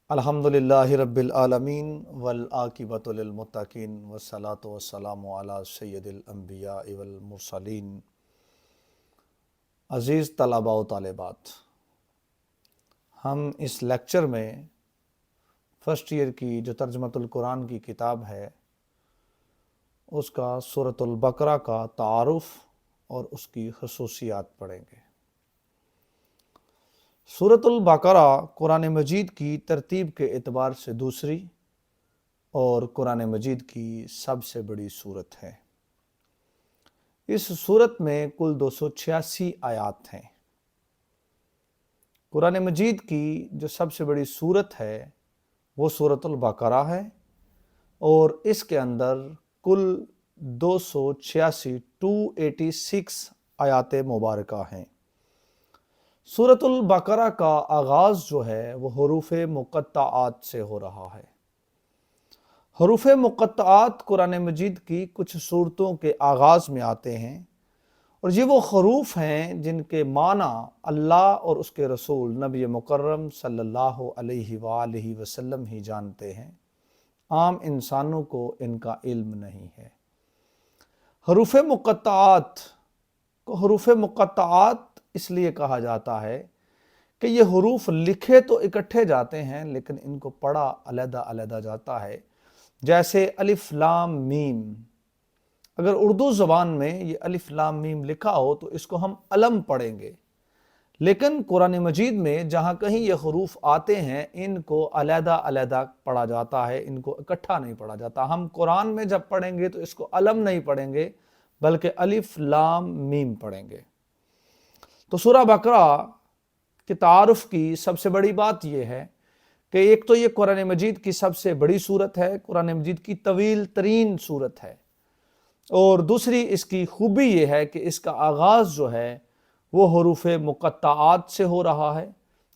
الحمدللہ رب العالمین والعاقبۃ للمتقین والصلاۃ والسلام علی سید الانبیاء والمرسلین۔ عزیز طلباء و طالبات، ہم اس لیکچر میں فرسٹ ایئر کی جو ترجمۃ القرآن کی کتاب ہے اس کا سورۃ البقرہ کا تعارف اور اس کی خصوصیات پڑھیں گے۔ سورۃ البقرہ قرآن مجید کی ترتیب کے اعتبار سے دوسری اور قرآن مجید کی سب سے بڑی سورت ہے۔ اس سورت میں کل 286 آیات ہیں۔ قرآن مجید کی جو سب سے بڑی سورت ہے وہ سورۃ البقرہ ہے اور اس کے اندر کل 286 آیات مبارکہ ہیں۔ سورۃ البقرہ کا آغاز جو ہے وہ حروف مقطعات سے ہو رہا ہے۔ حروف مقطعات قرآن مجید کی کچھ سورتوں کے آغاز میں آتے ہیں اور یہ وہ حروف ہیں جن کے معنی اللہ اور اس کے رسول نبی مکرم صلی اللہ علیہ وآلہ وسلم ہی جانتے ہیں، عام انسانوں کو ان کا علم نہیں ہے۔ حروف مقطعات کو حروف مقطعات اس لیے کہا جاتا ہے کہ یہ حروف لکھے تو اکٹھے جاتے ہیں لیکن ان کو پڑھا علیحدہ علیحدہ جاتا ہے، جیسے الف لام میم۔ اگر اردو زبان میں یہ الف لام میم لکھا ہو تو اس کو ہم علم پڑھیں گے، لیکن قرآن مجید میں جہاں کہیں یہ حروف آتے ہیں ان کو علیحدہ علیحدہ پڑھا جاتا ہے، ان کو اکٹھا نہیں پڑھا جاتا۔ ہم قرآن میں جب پڑھیں گے تو اس کو علم نہیں پڑھیں گے بلکہ الف لام میم پڑھیں گے۔ تو سورہ بقرہ کے تعارف کی سب سے بڑی بات یہ ہے کہ ایک تو یہ قرآن مجید کی سب سے بڑی سورت ہے، قرآن مجید کی طویل ترین سورت ہے، اور دوسری اس کی خوبی یہ ہے کہ اس کا آغاز جو ہے وہ حروف مقطعات سے ہو رہا ہے،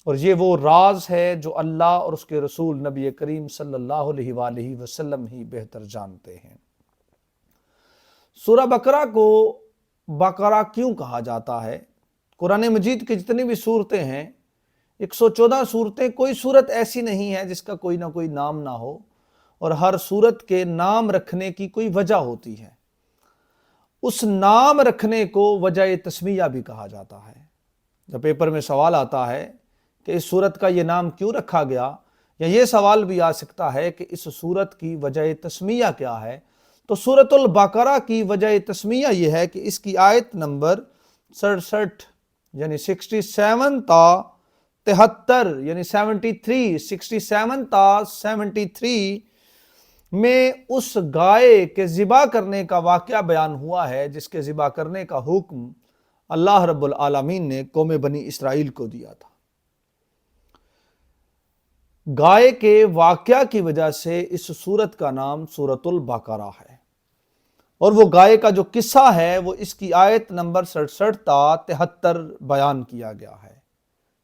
اور یہ وہ راز ہے جو اللہ اور اس کے رسول نبی کریم صلی اللہ علیہ وآلہ وسلم ہی بہتر جانتے ہیں۔ سورہ بقرہ کو بقرہ کیوں کہا جاتا ہے؟ قرآن مجید کی جتنی بھی صورتیں ہیں 114 صورتیں، کوئی صورت ایسی نہیں ہے جس کا کوئی نہ کوئی نام نہ ہو، اور ہر صورت کے نام رکھنے کی کوئی وجہ ہوتی ہے۔ اس نام رکھنے کو وجہ تسمیہ بھی کہا جاتا ہے۔ جب پیپر میں سوال آتا ہے کہ اس صورت کا یہ نام کیوں رکھا گیا، یا یہ سوال بھی آ سکتا ہے کہ اس صورت کی وجہ تسمیہ کیا ہے، تو سورۃ البقرہ کی وجہ تسمیہ یہ ہے کہ اس کی آیت نمبر 67 یعنی 67 تا 73 یعنی 67 تا 73 میں اس گائے کے ذبح کرنے کا واقعہ بیان ہوا ہے جس کے ذبح کرنے کا حکم اللہ رب العالمین نے قوم بنی اسرائیل کو دیا تھا۔ گائے کے واقعہ کی وجہ سے اس سورت کا نام سورۃ البقرہ ہے، اور وہ گائے کا جو قصہ ہے وہ اس کی آیت نمبر 67 تا 73 بیان کیا گیا ہے۔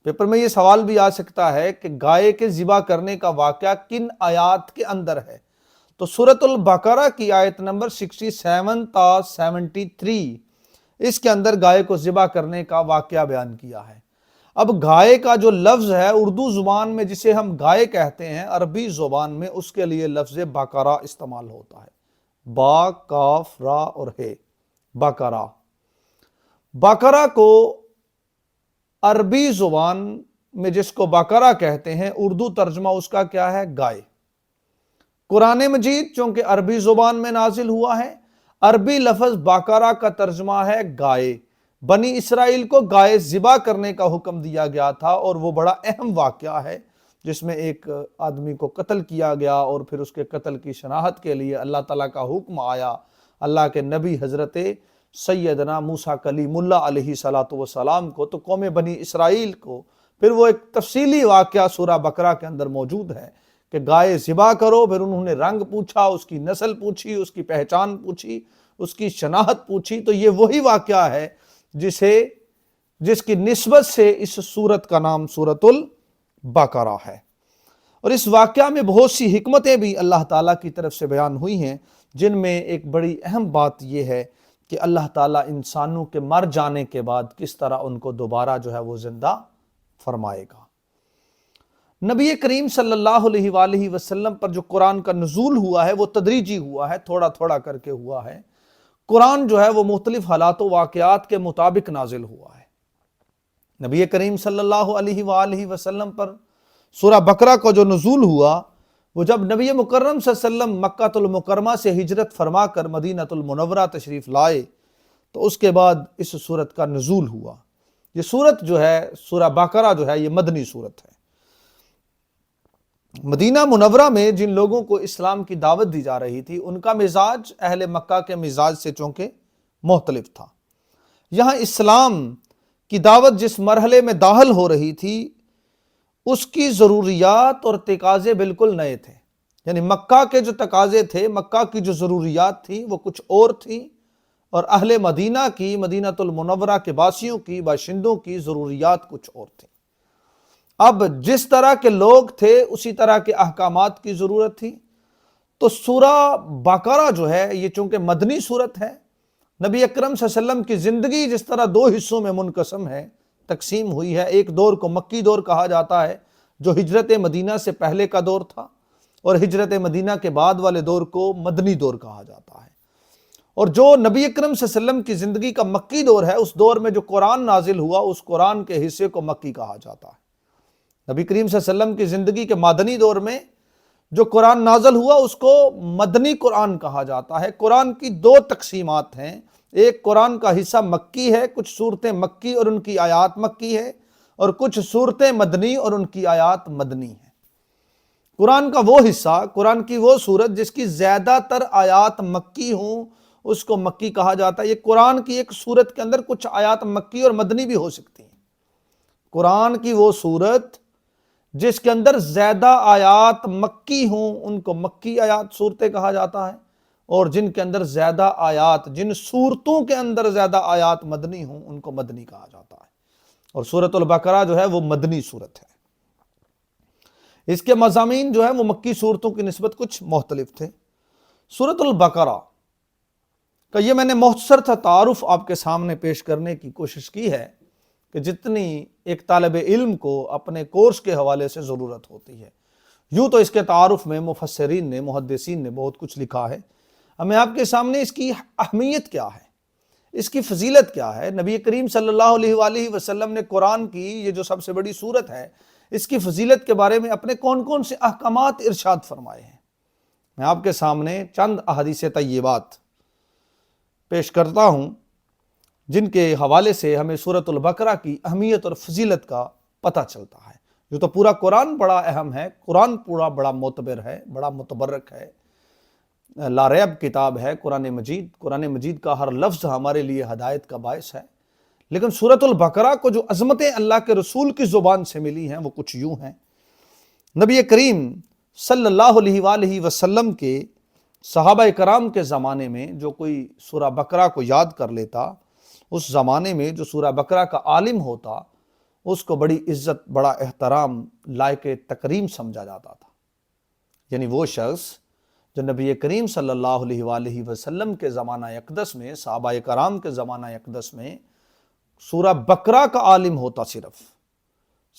پیپر میں یہ سوال بھی آ سکتا ہے کہ گائے کے ذبح کرنے کا واقعہ کن آیات کے اندر ہے، تو سورۃ البقرہ کی آیت نمبر 67 تا 73 اس کے اندر گائے کو ذبح کرنے کا واقعہ بیان کیا ہے۔ اب گائے کا جو لفظ ہے اردو زبان میں جسے ہم گائے کہتے ہیں، عربی زبان میں اس کے لیے لفظ بقرہ استعمال ہوتا ہے، با کاف را اور ہے، بقرہ۔ بقرہ کو عربی زبان میں جس کو بقرہ کہتے ہیں، اردو ترجمہ اس کا کیا ہے؟ گائے۔ قرآن مجید چونکہ عربی زبان میں نازل ہوا ہے، عربی لفظ بقرہ کا ترجمہ ہے گائے۔ بنی اسرائیل کو گائے ذبح کرنے کا حکم دیا گیا تھا، اور وہ بڑا اہم واقعہ ہے جس میں ایک آدمی کو قتل کیا گیا، اور پھر اس کے قتل کی شناخت کے لیے اللہ تعالیٰ کا حکم آیا اللہ کے نبی حضرت سیدنا موسیٰ کلیم اللہ علیہ السلام کو، تو قوم بنی اسرائیل کو پھر وہ ایک تفصیلی واقعہ سورہ بقرہ کے اندر موجود ہے کہ گائے ذبح کرو، پھر انہوں نے رنگ پوچھا، اس کی نسل پوچھی، اس کی پہچان پوچھی، اس کی شناخت پوچھی، تو یہ وہی واقعہ ہے جس کی نسبت سے اس سورت کا نام سورۃ البقرہ ہے۔ اور اس واقعہ میں بہت سی حکمتیں بھی اللہ تعالیٰ کی طرف سے بیان ہوئی ہیں، جن میں ایک بڑی اہم بات یہ ہے کہ اللہ تعالیٰ انسانوں کے مر جانے کے بعد کس طرح ان کو دوبارہ جو ہے وہ زندہ فرمائے گا۔ نبی کریم صلی اللہ علیہ وآلہ وسلم پر جو قرآن کا نزول ہوا ہے وہ تدریجی ہوا ہے، تھوڑا تھوڑا کر کے ہوا ہے۔ قرآن جو ہے وہ مختلف حالات و واقعات کے مطابق نازل ہوا ہے۔ نبی کریم صلی اللہ علیہ وآلہ وسلم پر سورہ بقرہ کا جو نزول ہوا وہ جب نبی مکرم صلی اللہ علیہ وسلم مکہ المکرمہ سے ہجرت فرما کر مدینہ المنورہ تشریف لائے تو اس کے بعد اس سورت کا نزول ہوا۔ یہ سورت جو ہے سورہ بقرہ جو ہے یہ مدنی سورت ہے۔ مدینہ منورہ میں جن لوگوں کو اسلام کی دعوت دی جا رہی تھی ان کا مزاج اہل مکہ کے مزاج سے چونکہ مختلف تھا۔ یہاں اسلام کی دعوت جس مرحلے میں داخل ہو رہی تھی اس کی ضروریات اور تقاضے بالکل نئے تھے۔ یعنی مکہ کے جو تقاضے تھے، مکہ کی جو ضروریات تھیں وہ کچھ اور تھیں، اور اہل مدینہ کی، مدینہ المنورہ کے باسیوں کی، باشندوں کی ضروریات کچھ اور تھیں۔ اب جس طرح کے لوگ تھے اسی طرح کے احکامات کی ضرورت تھی۔ تو سورہ بقرہ جو ہے یہ چونکہ مدنی سورت ہے، نبی اکرم صلی اللہ علیہ وسلم کی زندگی جس طرح دو حصوں میں منقسم ہے، تقسیم ہوئی ہے، ایک دور کو مکی دور کہا جاتا ہے جو ہجرت مدینہ سے پہلے کا دور تھا، اور ہجرت مدینہ کے بعد والے دور کو مدنی دور کہا جاتا ہے۔ اور جو نبی اکرم صلی اللہ علیہ وسلم کی زندگی کا مکی دور ہے، اس دور میں جو قرآن نازل ہوا اس قرآن کے حصے کو مکی کہا جاتا ہے۔ نبی کریم صلی اللہ علیہ وسلم کی زندگی کے مدنی دور میں جو قرآن نازل ہوا اس کو مدنی قرآن کہا جاتا ہے۔ قرآن کی دو تقسیمات ہیں، ایک قرآن کا حصہ مکی ہے، کچھ صورتیں مکی اور ان کی آیات مکی ہے، اور کچھ صورتیں مدنی اور ان کی آیات مدنی ہیں۔ قرآن کا وہ حصہ، قرآن کی وہ صورت جس کی زیادہ تر آیات مکی ہوں اس کو مکی کہا جاتا ہے۔ یہ قرآن کی ایک صورت کے اندر کچھ آیات مکی اور مدنی بھی ہو سکتی ہیں۔ قرآن کی وہ صورت جس کے اندر زیادہ آیات مکی ہوں ان کو مکی آیات صورتیں کہا جاتا ہے، اور جن کے اندر زیادہ آیات، جن صورتوں کے اندر زیادہ آیات مدنی ہوں ان کو مدنی کہا جاتا ہے۔ اور سورۃ البقرہ جو ہے وہ مدنی صورت ہے۔ اس کے مضامین جو ہے وہ مکی صورتوں کی نسبت کچھ مختلف تھے۔ سورۃ البقرہ کا یہ میں نے مختصر تھا تعارف آپ کے سامنے پیش کرنے کی کوشش کی ہے کہ جتنی ایک طالب علم کو اپنے کورس کے حوالے سے ضرورت ہوتی ہے۔ یوں تو اس کے تعارف میں مفسرین نے، محدثین نے بہت کچھ لکھا ہے، اب میں آپ کے سامنے اس کی اہمیت کیا ہے، اس کی فضیلت کیا ہے، نبی کریم صلی اللہ علیہ وآلہ وسلم نے قرآن کی یہ جو سب سے بڑی سورت ہے اس کی فضیلت کے بارے میں اپنے کون کون سے احکامات ارشاد فرمائے ہیں، میں آپ کے سامنے چند احادیث طیبات پیش کرتا ہوں جن کے حوالے سے ہمیں سورۃ البقرہ کی اہمیت اور فضیلت کا پتہ چلتا ہے۔ جو تو پورا قرآن بڑا اہم ہے، قرآن پورا بڑا معتبر ہے، بڑا متبرک ہے، لا ریب کتاب ہے قرآن مجید۔ قرآن مجید کا ہر لفظ ہمارے لیے ہدایت کا باعث ہے، لیکن سورۃ البقرہ کو جو عظمتیں اللہ کے رسول کی زبان سے ملی ہیں وہ کچھ یوں ہیں۔ نبی کریم صلی اللہ علیہ وآلہ وسلم کے صحابہ کرام کے زمانے میں جو کوئی سورہ بقرہ کو یاد کر لیتا، اس زمانے میں جو سورہ بقرہ کا عالم ہوتا اس کو بڑی عزت، بڑا احترام، لائق تکریم سمجھا جاتا تھا۔ یعنی وہ شخص جو نبی کریم صلی اللہ علیہ وآلہ وسلم کے زمانہ اقدس میں، صحابہ کرام کے زمانہ اقدس میں سورہ بقرہ کا عالم ہوتا،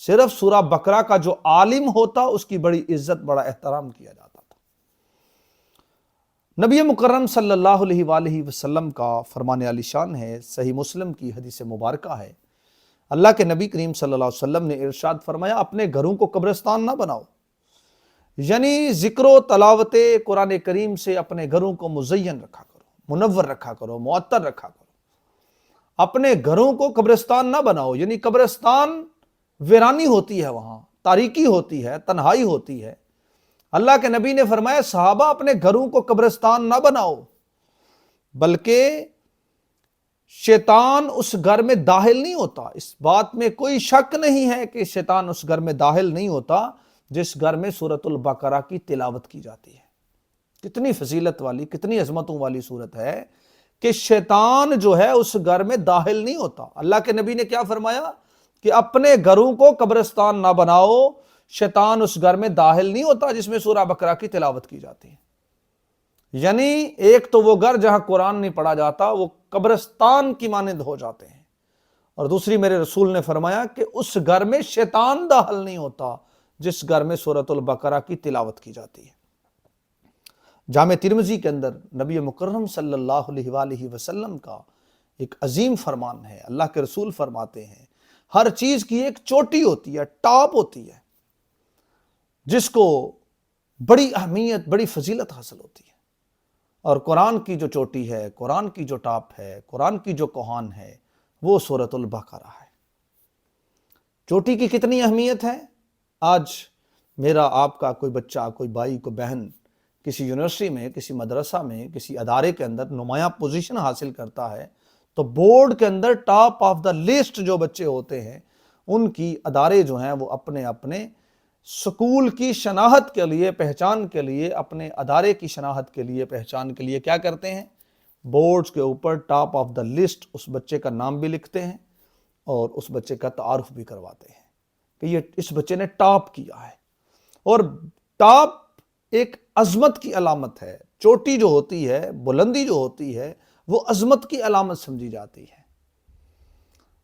صرف سورہ بقرہ کا جو عالم ہوتا اس کی بڑی عزت، بڑا احترام کیا جاتا تھا۔ نبی مکرم صلی اللہ علیہ وآلہ وسلم کا فرمان عالی شان ہے، صحیح مسلم کی حدیث مبارکہ ہے، اللہ کے نبی کریم صلی اللہ علیہ وسلم نے ارشاد فرمایا اپنے گھروں کو قبرستان نہ بناؤ، یعنی ذکر و تلاوت قرآن کریم سے اپنے گھروں کو مزین رکھا کرو، منور رکھا کرو، معطر رکھا کرو۔ اپنے گھروں کو قبرستان نہ بناؤ، یعنی قبرستان ویرانی ہوتی ہے، وہاں تاریکی ہوتی ہے، تنہائی ہوتی ہے۔ اللہ کے نبی نے فرمایا صحابہ اپنے گھروں کو قبرستان نہ بناؤ، بلکہ شیطان اس گھر میں داخل نہیں ہوتا۔ اس بات میں کوئی شک نہیں ہے کہ شیطان اس گھر میں داخل نہیں ہوتا جس گھر میں سورۃ البقرہ کی تلاوت کی جاتی ہے۔ کتنی فضیلت والی، کتنی عظمتوں والی صورت ہے کہ شیطان جو ہے اس گھر میں داخل نہیں ہوتا۔ اللہ کے نبی نے کیا فرمایا کہ اپنے گھروں کو قبرستان نہ بناؤ، شیطان اس گھر میں داخل نہیں ہوتا جس میں سورہ بقرہ کی تلاوت کی جاتی ہے۔ یعنی ایک تو وہ گھر جہاں قرآن نہیں پڑھا جاتا وہ قبرستان کی مانند ہو جاتے ہیں، اور دوسری میرے رسول نے فرمایا کہ اس گھر میں شیطان داخل نہیں ہوتا جس گھر میں سورۃ البقرہ کی تلاوت کی جاتی ہے۔ جامع ترمذی کے اندر نبی مکرم صلی اللہ علیہ وآلہ وسلم کا ایک عظیم فرمان ہے۔ اللہ کے رسول فرماتے ہیں ہر چیز کی ایک چوٹی ہوتی ہے، ٹاپ ہوتی ہے، جس کو بڑی اہمیت، بڑی فضیلت حاصل ہوتی ہے۔ اور قرآن کی جو چوٹی ہے، قرآن کی جو ٹاپ ہے، قرآن کی جو کوہان ہے، وہ سورۃ البقرہ ہے۔ چوٹی کی کتنی اہمیت ہے؟ آج میرا آپ کا کوئی بچہ، کوئی بھائی، کوئی بہن کسی یونیورسٹی میں، کسی مدرسہ میں، کسی ادارے کے اندر نمایاں پوزیشن حاصل کرتا ہے تو بورڈ کے اندر ٹاپ آف دا لسٹ جو بچے ہوتے ہیں، ان کی ادارے جو ہیں وہ اپنے اپنے سکول کی شناخت کے لیے، پہچان کے لیے، اپنے ادارے کی شناخت کے لیے، پہچان کے لیے کیا کرتے ہیں؟ بورڈز کے اوپر ٹاپ آف دا لسٹ اس بچے کا نام بھی لکھتے ہیں اور اس بچے کا تعارف بھی کرواتے ہیں کہ یہ اس بچے نے ٹاپ کیا ہے۔ اور ٹاپ ایک عظمت کی علامت ہے۔ چوٹی جو ہوتی ہے، بلندی جو ہوتی ہے، وہ عظمت کی علامت سمجھی جاتی ہے۔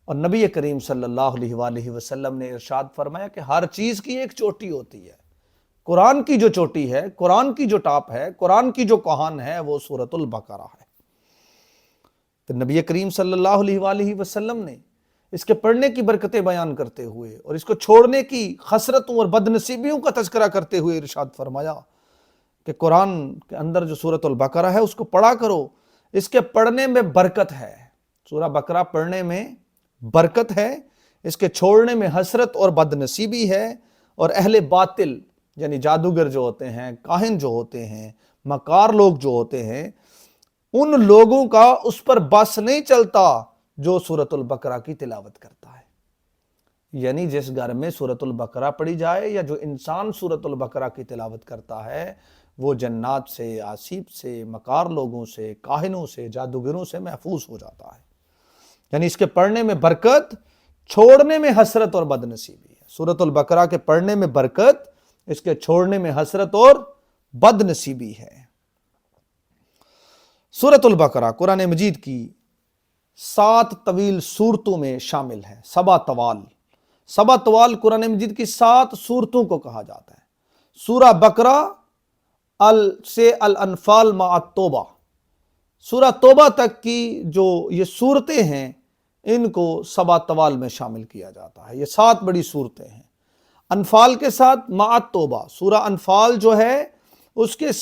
اور نبی کریم صلی اللہ علیہ وآلہ وسلم نے ارشاد فرمایا کہ ہر چیز کی ایک چوٹی ہوتی ہے۔ قرآن کی جو چوٹی ہے، قرآن کی جو ٹاپ ہے، قرآن کی جو کوہان ہے، وہ سورۃ البقرہ ہے۔ تو نبی کریم صلی اللہ علیہ وآلہ وسلم نے اس کے پڑھنے کی برکتیں بیان کرتے ہوئے اور اس کو چھوڑنے کی خسرتوں اور بدنصیبیوں کا تذکرہ کرتے ہوئے ارشاد فرمایا کہ قرآن کے اندر جو سورۃ البقرہ ہے اس کو پڑھا کرو، اس کے پڑھنے میں برکت ہے۔ سورہ بقرہ پڑھنے میں برکت ہے، اس کے چھوڑنے میں حسرت اور بدنصیبی ہے۔ اور اہل باطل یعنی جادوگر جو ہوتے ہیں، کاہن جو ہوتے ہیں، مکار لوگ جو ہوتے ہیں، ان لوگوں کا اس پر بس نہیں چلتا جو سورۃ البقرہ کی تلاوت کرتا ہے۔ یعنی جس گھر میں سورۃ البقرہ پڑھی جائے یا جو انسان سورۃ البقرہ کی تلاوت کرتا ہے، وہ جنات سے، آسیب سے، مکار لوگوں سے، کاہنوں سے، جادوگروں سے محفوظ ہو جاتا ہے۔ یعنی اس کے پڑھنے میں برکت، چھوڑنے میں حسرت اور بدنصیبی ہے۔ سورۃ البقرہ کے پڑھنے میں برکت، اس کے چھوڑنے میں حسرت اور بدنصیبی ہے۔ سورۃ البقرہ قرآن مجید کی 7 طویل سورتوں میں شامل ہے۔ سبع طوال قرآن مجید کی 7 سورتوں کو کہا جاتا ہے۔ سورہ بقرہ سے الانفال مع التوبہ، سورہ توبہ تک کی جو یہ صورتیں ہیں، ان کو سبع طوال میں شامل کیا جاتا ہے۔ یہ 7 بڑی صورتیں ہیں، انفال کے ساتھ مع التوبہ۔ سورہ انفال جو ہے اس کے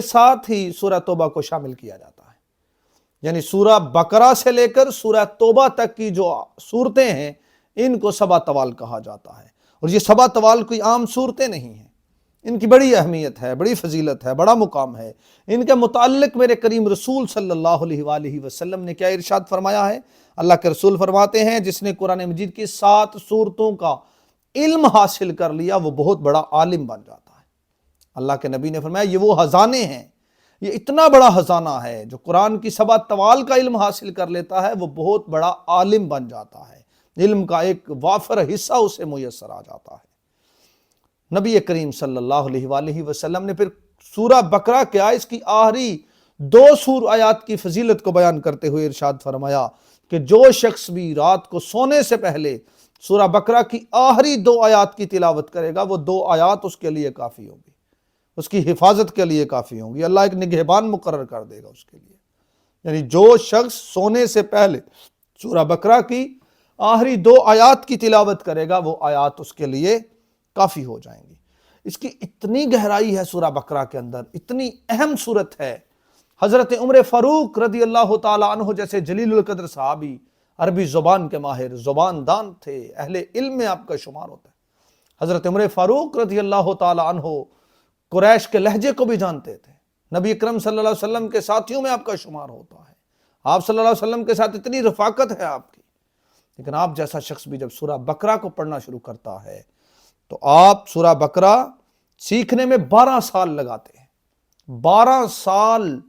ساتھ ہی سورہ توبہ کو شامل کیا جاتا ہے۔ یعنی سورہ بقرہ سے لے کر سورہ توبہ تک کی جو صورتیں ہیں، ان کو سبع طوال کہا جاتا ہے۔ اور یہ سبع طوال کوئی عام صورتیں نہیں ہیں، ان کی بڑی اہمیت ہے، بڑی فضیلت ہے، بڑا مقام ہے۔ ان کے متعلق میرے کریم رسول صلی اللہ علیہ وآلہ وسلم نے کیا ارشاد فرمایا ہے؟ اللہ کے رسول فرماتے ہیں جس نے قرآن مجید کی 7 سورتوں کا علم حاصل کر لیا وہ بہت بڑا عالم بن جاتا ہے۔ اللہ کے نبی نے فرمایا یہ وہ خزانے ہیں، یہ اتنا بڑا خزانہ ہے، جو قرآن کی سبع طوال کا علم حاصل کر لیتا ہے وہ بہت بڑا عالم بن جاتا ہے، علم کا ایک وافر حصہ اسے میسر آ جاتا ہے۔ نبی کریم صلی اللہ علیہ وآلہ وسلم نے پھر سورہ بقرہ کے اس کی آخری 2 آیات کی فضیلت کو بیان کرتے ہوئے ارشاد فرمایا کہ جو شخص بھی رات کو سونے سے پہلے سورہ بقرہ کی آخری 2 آیات کی تلاوت کرے گا، وہ 2 آیات اس کے لیے کافی ہوگی، اس کی حفاظت کے لیے کافی ہوں گی۔ اللہ ایک نگہبان مقرر کر دے گا اس کے لیے۔ یعنی جو شخص سونے سے پہلے سورہ بقرہ کی آخری 2 آیات کی تلاوت کرے گا، وہ آیات اس کے لیے کافی ہو جائیں گی۔ اس کی اتنی گہرائی ہے سورہ بقرہ کے اندر، اتنی اہم صورت ہے۔ حضرت عمر فاروق رضی اللہ تعالی عنہ جیسے جلیل القدر صحابی، عربی زبان کے ماہر، زبان دان تھے، اہل علم میں آپ کا شمار ہوتا ہے۔ حضرت عمر فاروق رضی اللہ تعالی عنہ قریش کے لہجے کو بھی جانتے تھے، نبی اکرم صلی اللہ علیہ وسلم کے ساتھیوں میں آپ کا شمار ہوتا ہے، آپ صلی اللہ علیہ وسلم کے ساتھ اتنی رفاقت ہے آپ کی۔ لیکن آپ جیسا شخص بھی جب سورہ بقرہ کو پڑھنا شروع کرتا ہے تو آپ سورہ بقرہ سیکھنے میں 12 سال لگاتے ہیں۔ 12 سال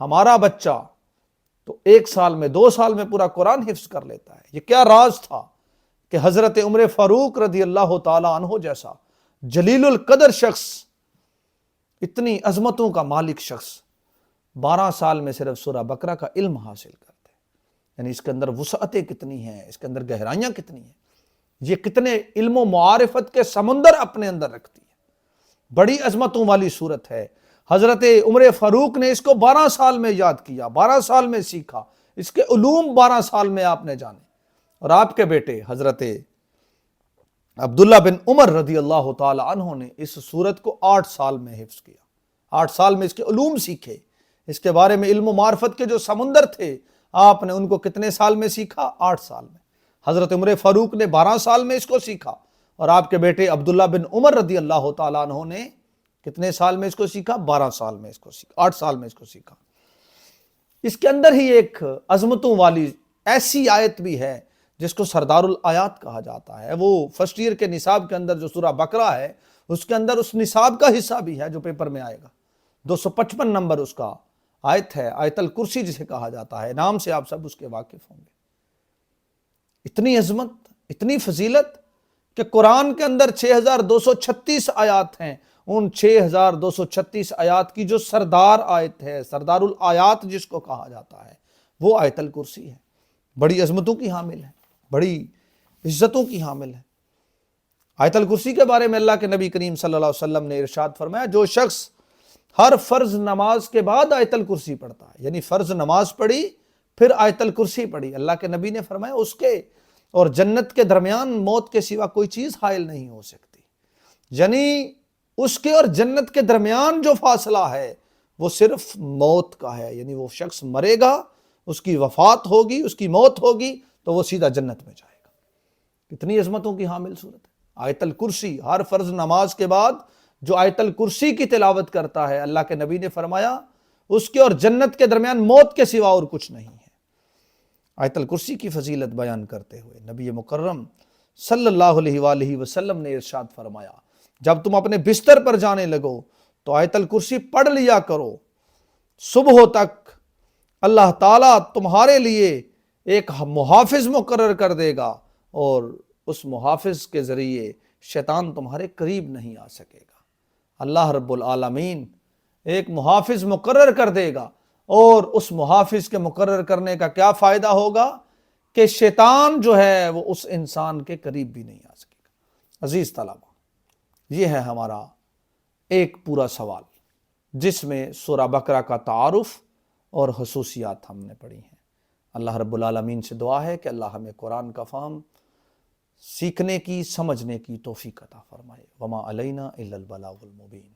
ہمارا بچہ تو 1 سال میں 2 سال میں پورا قرآن حفظ کر لیتا ہے۔ یہ کیا راز تھا کہ حضرت عمر فاروق رضی اللہ تعالی عنہ جیسا جلیل القدر شخص، اتنی عظمتوں کا مالک شخص 12 سال میں صرف سورہ بقرہ کا علم حاصل کرتے ہیں۔ یعنی اس کے اندر وسعتیں کتنی ہیں، اس کے اندر گہرائیاں کتنی ہیں۔ یہ کتنے علم و معارفت کے سمندر اپنے اندر رکھتی ہے، بڑی عظمتوں والی صورت ہے۔ حضرت عمر فاروق نے اس کو 12 سال میں یاد کیا، 12 سال میں سیکھا، اس کے علوم 12 سال میں آپ نے جانے، اور آپ کے بیٹے حضرت عبداللہ بن عمر رضی اللہ تعالی عنہ نے اس صورت کو 8 سال میں حفظ کیا، 8 سال میں اس کے علوم سیکھے، اس کے بارے میں علم و معرفت کے جو سمندر تھے آپ نے ان کو کتنے سال میں سیکھا؟ 8 سال میں۔ حضرت عمر فاروق نے 12 سال میں اس کو سیکھا، اور آپ کے بیٹے عبداللہ بن عمر رضی اللہ تعالیٰ عنہ نے کتنے سال میں اس کو سیکھا؟ 12 سال میں اس کو سیکھا، 8 سال میں اس کو سیکھا۔ اس کے اندر ہی ایک عظمتوں والی ایسی آیت بھی ہے جس کو سردار الآیات کہا جاتا ہے، وہ فرسٹ ایئر کے نصاب کے اندر جو سورہ بقرہ ہے اس کے اندر اس نصاب کا حصہ بھی ہے جو پیپر میں آئے گا، 255 نمبر اس کا آیت ہے، آیت الکرسی جسے کہا جاتا ہے، نام سے آپ سب اس کے واقف ہوں گے۔ اتنی عظمت، اتنی فضیلت کہ قرآن کے اندر 6236 آیات ہیں، ان 6236 آیات کی جو سردار آیت ہے، سردار الآیات جس کو کہا جاتا ہے، وہ آیت الکرسی ہے، بڑی عظمتوں کی حامل ہے، بڑی عزتوں کی حامل ہے۔ آیت الکرسی کے بارے میں اللہ کے نبی کریم صلی اللہ علیہ وسلم نے ارشاد فرمایا، جو شخص ہر فرض نماز کے بعد آیت الکرسی پڑھتا ہے، یعنی فرض نماز پڑھی پھر آیت الکرسی پڑھی، اللہ کے نبی نے فرمایا اس کے اور جنت کے درمیان موت کے سوا کوئی چیز حائل نہیں ہو سکتی، یعنی اس کے اور جنت کے درمیان جو فاصلہ ہے وہ صرف موت کا ہے، یعنی وہ شخص مرے گا، اس کی وفات ہوگی، اس کی موت ہوگی تو وہ سیدھا جنت میں جائے گا۔ کتنی عظمتوں کی حامل صورت ہے آیت الکرسی۔ ہر فرض نماز کے بعد جو آیت الکرسی کی تلاوت کرتا ہے، اللہ کے نبی نے فرمایا اس کے اور جنت کے درمیان موت کے سوا اور کچھ نہیں ہے۔ آیت الکرسی کی فضیلت بیان کرتے ہوئے نبی مکرم صلی اللہ علیہ وآلہ وسلم نے ارشاد فرمایا، جب تم اپنے بستر پر جانے لگو تو آیت الکرسی پڑھ لیا کرو، صبح تک اللہ تعالیٰ تمہارے لیے ایک محافظ مقرر کر دے گا، اور اس محافظ کے ذریعے شیطان تمہارے قریب نہیں آ سکے گا۔ اللہ رب العالمین ایک محافظ مقرر کر دے گا، اور اس محافظ کے مقرر کرنے کا کیا فائدہ ہوگا کہ شیطان جو ہے وہ اس انسان کے قریب بھی نہیں آ سکے گا۔ عزیز طلبہ، یہ ہے ہمارا ایک پورا سوال جس میں سورہ بقرہ کا تعارف اور خصوصیات ہم نے پڑھی ہیں۔ اللہ رب العالمین سے دعا ہے کہ اللہ ہمیں قرآن کا فہم سیکھنے کی، سمجھنے کی توفیق عطا فرمائے۔ وما علینا الا البلاغ المبین۔